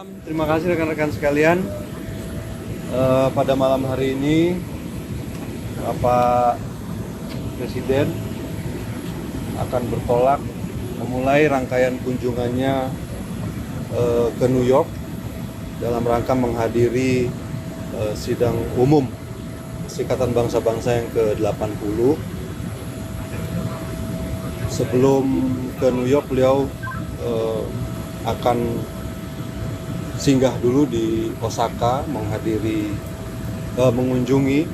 Malam, terima kasih rekan-rekan sekalian. Pada malam hari ini, Bapak Presiden akan bertolak memulai rangkaian kunjungannya ke New York dalam rangka menghadiri sidang umum Ikatan Bangsa-Bangsa yang ke-80. Sebelum ke New York, beliau akan singgah dulu di Osaka mengunjungi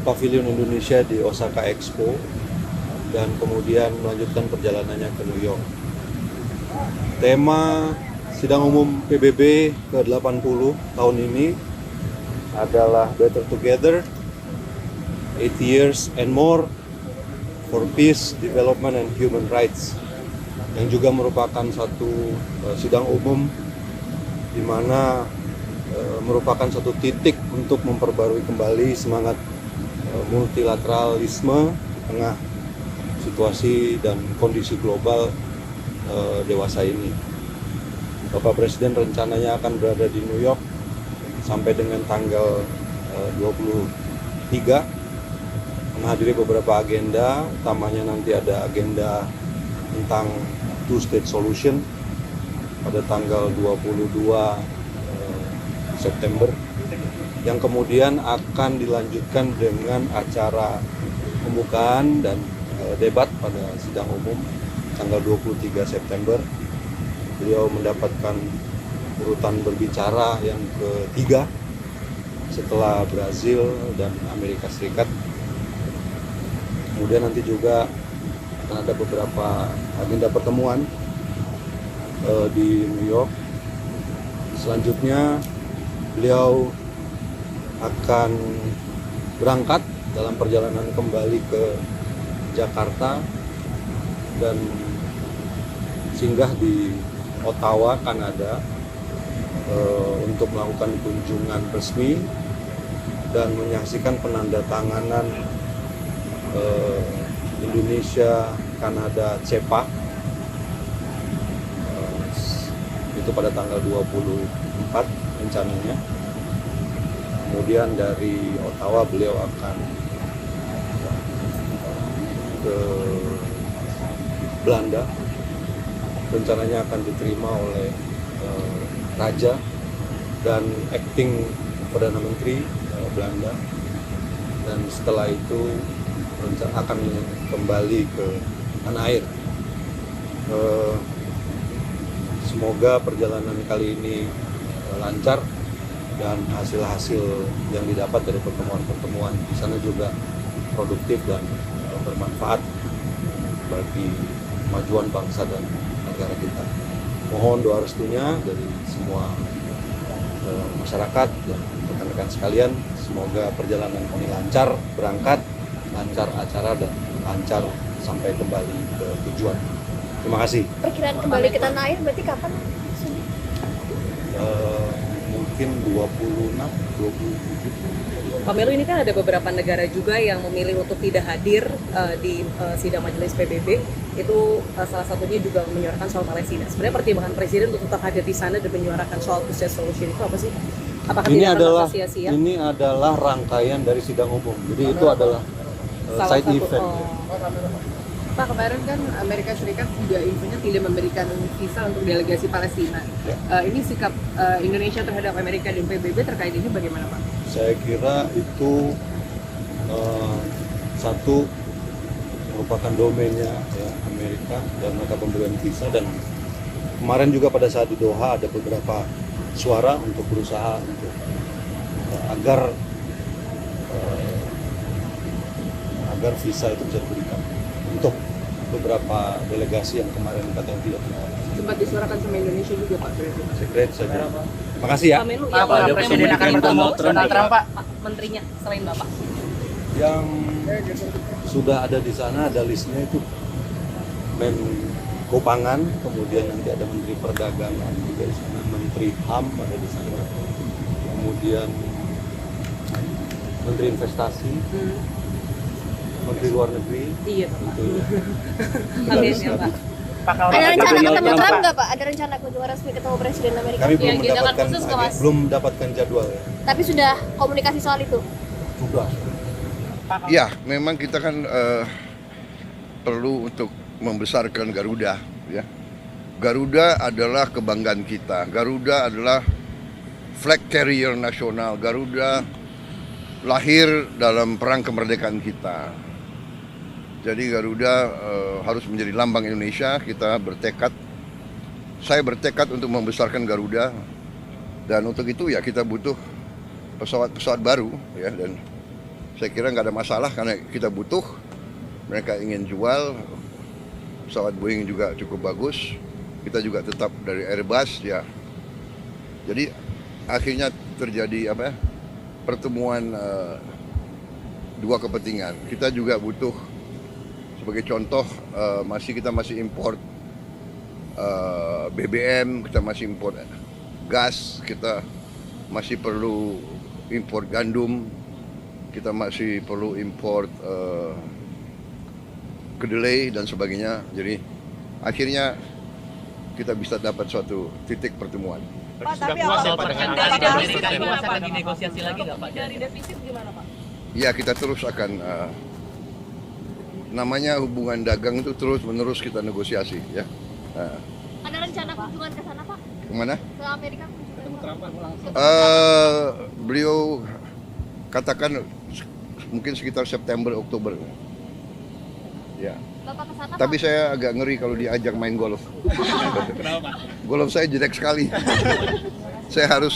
Pavilion Indonesia di Osaka Expo dan kemudian melanjutkan perjalanannya ke New York. Tema sidang umum PBB ke-80 tahun ini adalah Better Together, 8 years and more for peace, development and human rights, yang juga merupakan satu sidang umum di mana merupakan satu titik untuk memperbarui kembali semangat multilateralisme di tengah situasi dan kondisi global dewasa ini. Bapak Presiden rencananya akan berada di New York sampai dengan tanggal 23, menghadiri beberapa agenda, utamanya nanti ada agenda tentang two-state solution pada tanggal 22 September, yang kemudian akan dilanjutkan dengan acara pembukaan dan debat pada sidang umum tanggal 23 September. Beliau mendapatkan urutan berbicara yang ketiga setelah Brazil dan Amerika Serikat. Kemudian nanti juga akan ada beberapa agenda pertemuan di New York. Selanjutnya beliau akan berangkat dalam perjalanan kembali ke Jakarta dan singgah di Ottawa, Kanada untuk melakukan kunjungan resmi dan menyaksikan penandatanganan Indonesia Kanada CEPA itu pada tanggal 24 rencananya. Kemudian dari Ottawa beliau akan ke Belanda, rencananya akan diterima oleh Raja dan Acting Perdana Menteri Belanda, dan setelah itu akan kembali ke tanah air. Semoga perjalanan kali ini lancar dan hasil-hasil yang didapat dari pertemuan-pertemuan di sana juga produktif dan bermanfaat bagi kemajuan bangsa dan negara kita. Mohon doa restunya dari semua masyarakat dan rekan-rekan sekalian. Semoga perjalanan ini lancar berangkat, lancar acara, dan lancar sampai kembali ke tujuan. Terima kasih. Perkiraan kembali ke tanah air berarti kapan? Mungkin 26, 27. Pak Melu, ini kan ada beberapa negara juga yang memilih untuk tidak hadir di sidang majelis PBB. Itu salah satunya juga menyuarakan soal Palestina. Sebenarnya pertimbangan Presiden untuk tetap hadir di sana dan menyuarakan soal two-state solution itu apa sih? Apakah Ini tidak adalah akan sia-sia? ini adalah rangkaian dari sidang umum. Jadi itu adalah side event. Pak, kemarin kan Amerika Serikat juga infonya tidak memberikan visa untuk delegasi Palestina. Ya. Ini sikap Indonesia terhadap Amerika dan PBB terkait ini bagaimana, Pak? Saya kira itu satu merupakan domainnya ya, Amerika, dan mereka pemberian visa. Dan kemarin juga pada saat di Doha ada beberapa suara untuk berusaha untuk agar visa itu bisa diberikan untuk beberapa delegasi yang kemarin katanya tidak terima. Sempat disuarakan sama Indonesia juga, Pak, berarti. Secret saja. Makasih ya. Pak Melu, Pak, yang Presiden akan bertemu Donald Trump, Pak. menterinya selain Bapak. Yang sudah ada di sana ada listnya itu Menko Pangan, kemudian nanti ada Menteri Perdagangan juga di sana, Menteri HAM ada di sana, kemudian Menteri Investasi, Menteri Luar Negeri. Iya, Pak. Itu ya. Amin ya, Pak. Apakah Ada rencana Donald ketemu Trump, Trump Pak? nggak Pak? Ada rencana kunjungan resmi ketemu Presiden Amerika? Kami belum agendakan mendapatkan khusus nggak, Mas? belum mendapatkan jadwal ya. Tapi sudah komunikasi soal itu. Sudah. Ya, memang kita kan perlu untuk membesarkan Garuda, ya. Garuda adalah kebanggaan kita. Garuda adalah flag carrier nasional. Garuda lahir dalam perang kemerdekaan kita. Jadi Garuda harus menjadi lambang Indonesia. Kita bertekad, saya bertekad untuk membesarkan Garuda. Dan untuk itu ya kita butuh pesawat-pesawat baru, ya. Dan saya kira nggak ada masalah karena kita butuh. Mereka ingin jual, pesawat Boeing juga cukup bagus. Kita juga tetap dari Airbus, ya. Jadi akhirnya terjadi pertemuan dua kepentingan. Kita juga butuh, sebagai contoh, kita masih import BBM, kita masih import gas, kita masih perlu import gandum, kita masih perlu import kedelai dan sebagainya. Jadi akhirnya kita bisa dapat suatu titik pertemuan. Pak, tapi lagi negosiasi lagi nggak Pak? Dari defisit gimana Pak? Ya, kita terus akan namanya hubungan dagang itu terus menerus kita negosiasi, ya. Ada rencana kunjungan ke sana Pak? Kemana? Ke Amerika kunjungan? Beliau katakan mungkin sekitar September Oktober. Ya. Bapak ke sana Tapi Pak? saya agak ngeri kalau diajak main golf. Kenapa Pak? Golf saya jelek sekali. Saya harus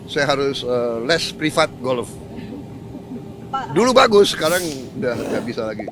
Saya harus les privat golf. Dulu bagus, sekarang udah nggak bisa lagi.